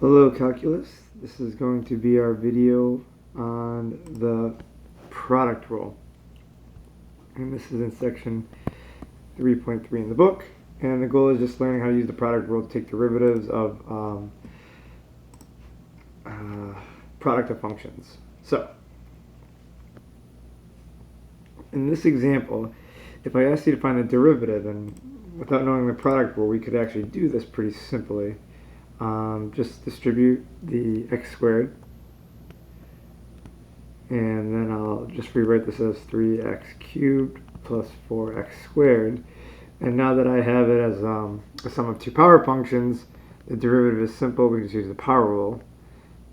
Hello Calculus, this is going to be our video on the product rule, and this is in section 3.3 in the book, and the goal is just learning how to use the product rule to take derivatives of product of functions. So in this example, if I asked you to find the derivative, and without knowing the product rule we could actually do this pretty simply. Just distribute the x squared, and then I'll just rewrite this as 3x cubed plus 4x squared. And now that I have it as a sum of two power functions, the derivative is simple. We just use the power rule,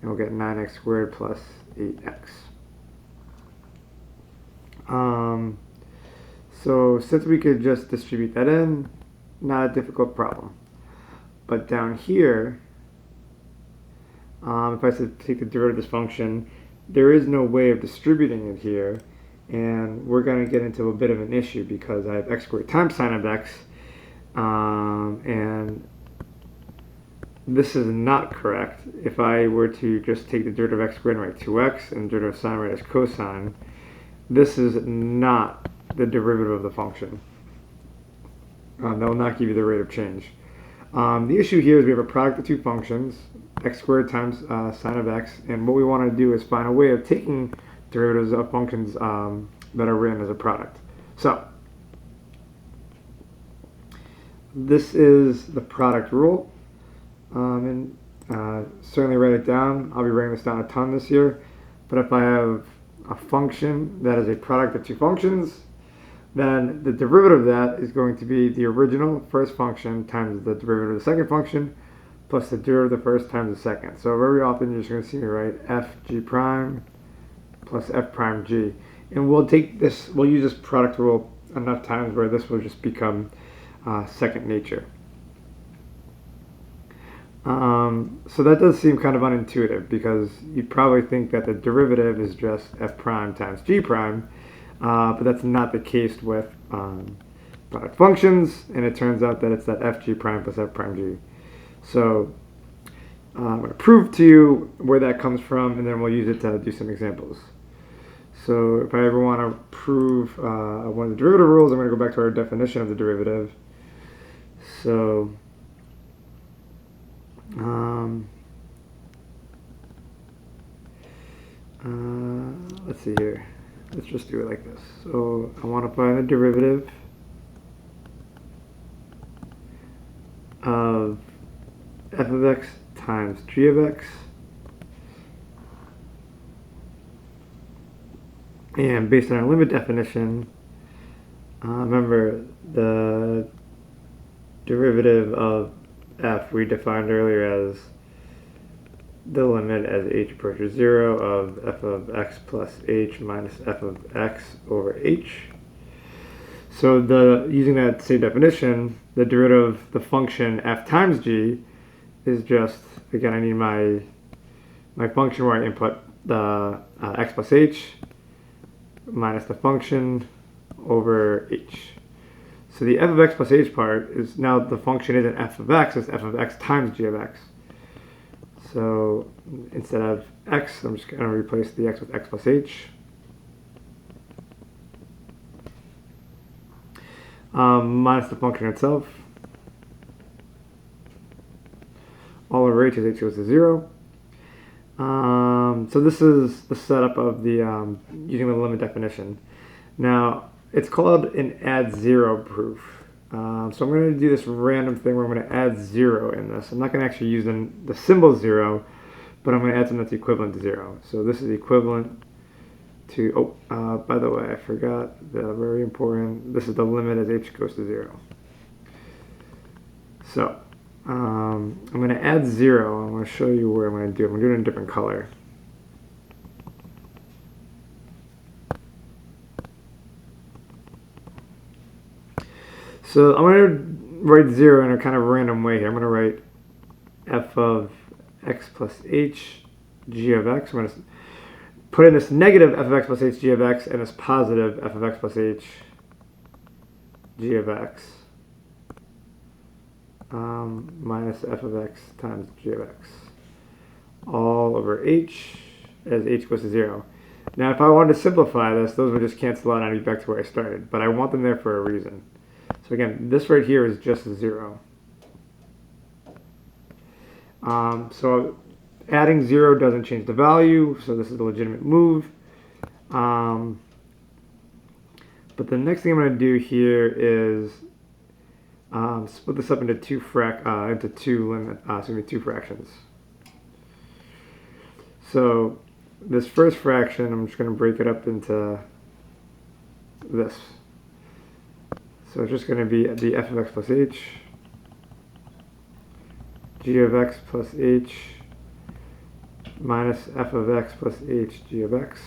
and we'll get 9x squared plus 8x. So since we could just distribute that in, not a difficult problem. But down here, if I said take the derivative of this function, there is no way of distributing it here, and we're going to get into a bit of an issue because I have x squared times sine of x, and this is not correct. If I were to just take the derivative of x squared and write 2x, and the derivative of sine write as cosine, this is not the derivative of the function. That will not give you the rate of change. The issue here is we have a product of two functions, x squared times sine of x, and what we want to do is find a way of taking derivatives of functions that are written as a product. So this is the product rule, and certainly write it down. I'll be writing this down a ton this year, but if I have a function that is a product of two functions, then the derivative of that is going to be the original first function times the derivative of the second function plus the derivative of the first times the second. So very often you're just going to see me write f g prime plus f prime g. And we'll use this product rule enough times where this will just become second nature. So that does seem kind of unintuitive because you probably think that the derivative is just f prime times g prime, but that's not the case with product functions, and it turns out that it's that fg prime plus f prime g. So I'm going to prove to you where that comes from, and then we'll use it to do some examples. So if I ever want to prove one of the derivative rules, I'm going to go back to our definition of the derivative. So let's see here. Let's just do it like this. So I want to find the derivative of f of x times g of x, and based on our limit definition, remember the derivative of f we defined earlier as the limit as h approaches 0 of f of x plus h minus f of x over h. So using that same definition, the derivative of the function f times g is just, again, I need my function where I input the x plus h minus the function over h. So the f of x plus h part is now the function isn't f of x, it's f of x times g of x. So instead of x, I'm just going to replace the x with x plus h. Minus the function itself. All over h as h goes to 0. So this is the setup of the using the limit definition. Now, it's called an add 0 proof. So I'm going to do this random thing where I'm going to add 0 in this. I'm not going to actually use the symbol 0, but I'm going to add something that's equivalent to 0. So this is equivalent to, by the way, I forgot the very important, this is the limit as h goes to 0. So I'm going to add 0. I'm going to show you where I'm going to do it. I'm going to do it in a different color. So I'm going to write 0 in a kind of random way here. I'm going to write f of x plus h g of x. I'm going to put in this negative f of x plus h g of x and this positive f of x plus h g of x minus f of x times g of x. all over h as h goes to 0. Now, if I wanted to simplify this, those would just cancel out and I'd be back to where I started. But I want them there for a reason. So again, this right here is just a 0. So adding 0 doesn't change the value, so this is a legitimate move. But the next thing I'm going to do here is split this up into two fractions. So this first fraction, I'm just going to break it up into this. So it's just going to be the f of x plus h, g of x plus h, minus f of x plus h g of x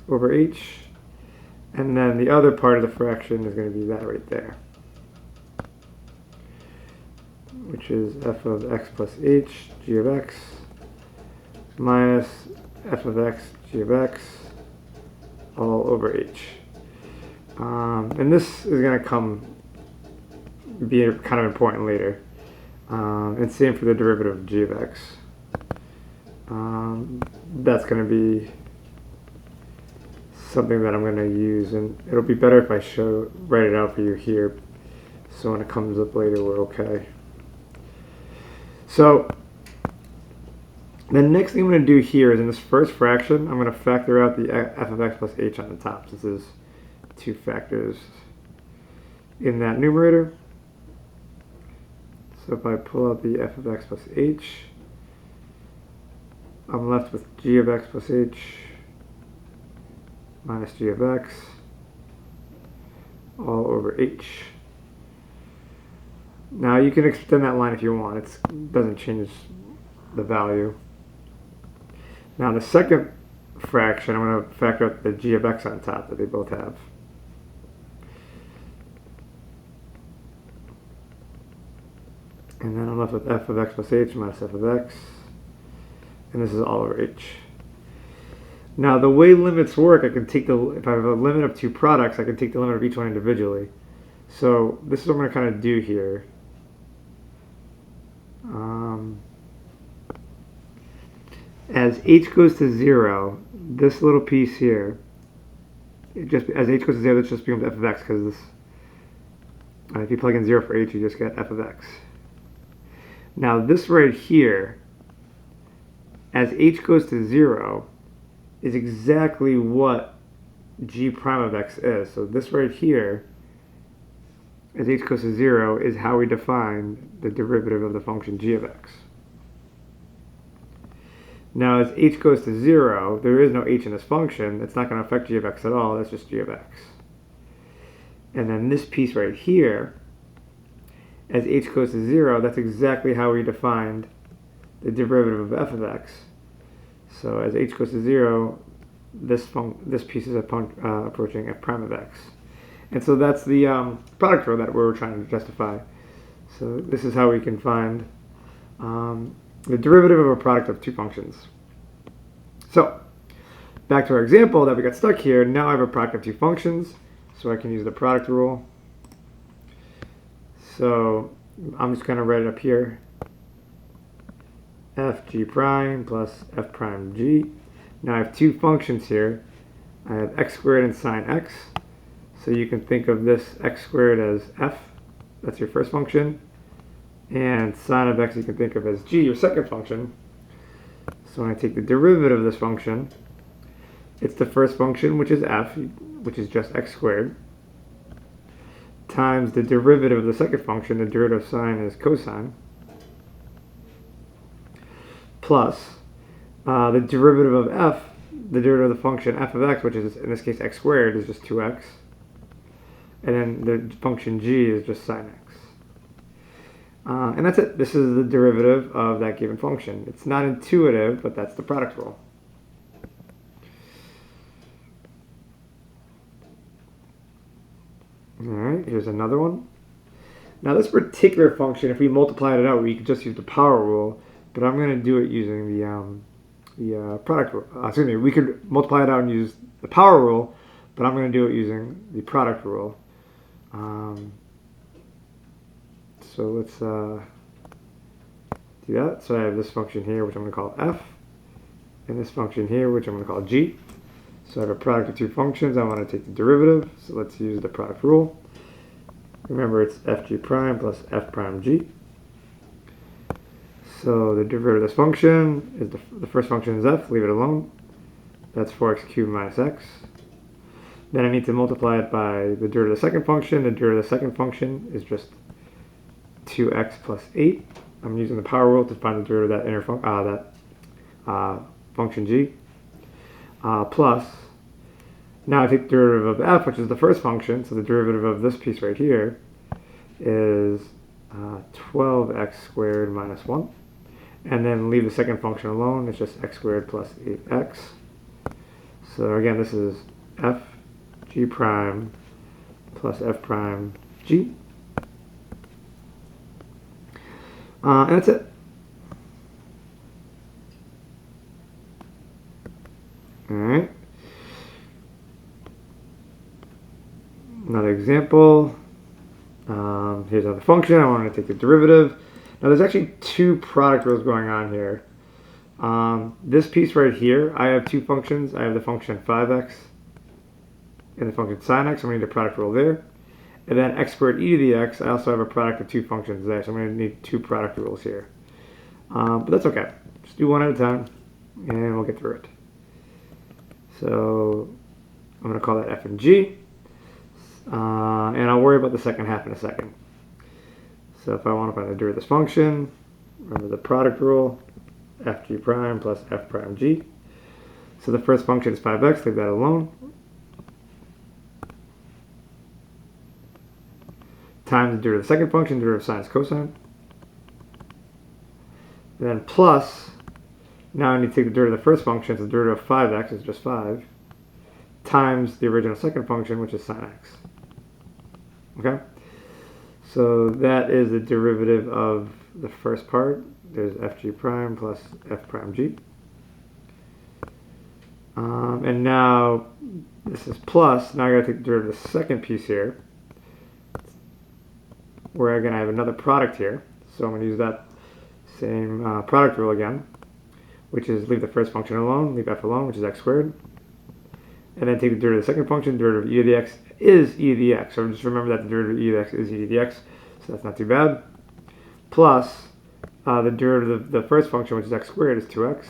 over h. And then the other part of the fraction is going to be that right there, which is f of x plus h g of x minus f of x g of x all over h. And this is going to be kind of important later. And same for the derivative of g of x. That's going to be something that I'm going to use, and it'll be better if I write it out for you here, so when it comes up later we're okay. So the next thing I'm going to do here is in this first fraction, I'm going to factor out the f of x plus h on the top, since there's two factors in that numerator. So if I pull out the f of x plus h, I'm left with g of x plus h minus g of x all over h. Now you can extend that line if you want. It doesn't change the value. Now the second fraction, I'm going to factor out the g of x on top that they both have. And then I'm left with f of x plus h minus f of x. And this is all over h. Now the way limits work, if I have a limit of two products, I can take the limit of each one individually. So this is what I'm going to kind of do here. As h goes to 0, this little piece here, as h goes to 0, this just becomes f of x, because if you plug in 0 for h, you just get f of x. Now this right here, as h goes to 0, is exactly what g prime of x is. So this right here, as h goes to 0, is how we define the derivative of the function g of x. Now as h goes to 0, there is no h in this function. It's not going to affect g of x at all. That's just g of x. And then this piece right here, as h goes to 0, that's exactly how we defined the derivative of f of x. So as h goes to 0, this piece is approaching f prime of x. And so that's the product rule that we're trying to justify. So this is how we can find the derivative of a product of two functions. So back to our example that we got stuck here. Now I have a product of two functions, so I can use the product rule. So I'm just going to write it up here. F g prime plus f prime g. Now I have two functions here. I have x squared and sine x. So you can think of this x squared as f. That's your first function. And sine of x you can think of as g, your second function. So when I take the derivative of this function, it's the first function, which is f, which is just x squared, times the derivative of the second function, the derivative of sine is cosine, plus the derivative of f, the derivative of the function f of x, which is in this case x squared, is just 2x. And then the function g is just sine x. And that's it. This is the derivative of that given function. It's not intuitive, but that's the product rule. Alright, here's another one. Now this particular function, if we multiplied it out, we could just use the power rule, but I'm going to do it using the product rule. Excuse me, we could multiply it out and use the power rule, but I'm going to do it using the product rule. So let's do that. So I have this function here, which I'm going to call f, and this function here, which I'm going to call g. So I have a product of two functions. I want to take the derivative, so let's use the product rule. Remember, it's fg prime plus f prime g. So the derivative of this function is the first function is f, leave it alone. That's 4x cubed minus x. Then I need to multiply it by the derivative of the second function. The derivative of the second function is just 2x plus 8. I'm using the power rule to find the derivative of that function g. Plus, now I take the derivative of f, which is the first function, so the derivative of this piece right here is 12x squared minus 1. And then leave the second function alone, it's just x squared plus 8x. So again, this is f g prime plus f prime g. And that's it. Alright. Another example. Here's another function. I want to take the derivative. Now there's actually two product rules going on here. This piece right here, I have two functions. I have the function 5x and the function sin x. I'm going to need a product rule there. And then x squared e to the x, I also have a product of two functions there. So I'm going to need two product rules here. But that's okay. Just do one at a time and we'll get through it. So I'm going to call that f and g. And I'll worry about the second half in a second. So if I want to find the derivative of this function, remember the product rule, fg prime plus f prime g. So the first function is 5x, leave that alone. Times the derivative of the second function, derivative of sine is cosine. And then plus, now I need to take the derivative of the first function, so the derivative of 5x is just 5, times the original second function, which is sine x. Okay? So that is the derivative of the first part. There's fg prime plus f prime g. And now this is plus. Now I got to take the derivative of the second piece here, where again I have another product here. So I'm going to use that same product rule again, which is leave the first function alone, leave f alone, which is x squared. And then take the derivative of the second function, derivative of e to the x is e to the x. So just remember that the derivative of e to the x is e to the x, so that's not too bad. Plus, the derivative of the first function, which is x squared, is 2x,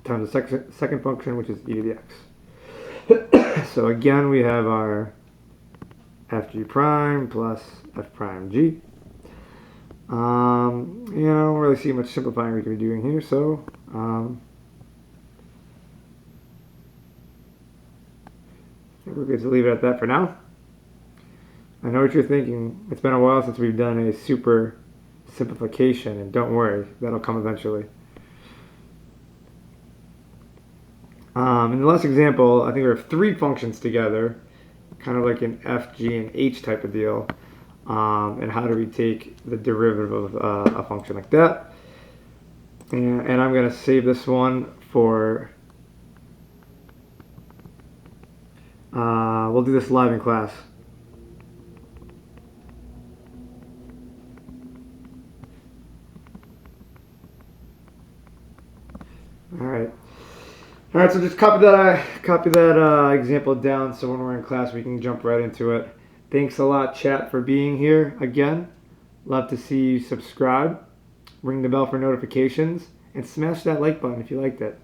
times the second function, which is e to the x. So again, we have our fg prime plus f prime g. I don't really see much simplifying we can be doing here, so I think we're good to leave it at that for now. I know what you're thinking. It's been a while since we've done a super simplification, and don't worry, that'll come eventually. In the last example, I think we have three functions together, kind of like an f, g, and h type of deal. And how do we take the derivative of a function like that? And I'm going to save this one for, we'll do this live in class. All right, so just copy that example down so when we're in class we can jump right into it. Thanks a lot, chat, for being here again. Love to see you subscribe, ring the bell for notifications, and smash that like button if you liked it.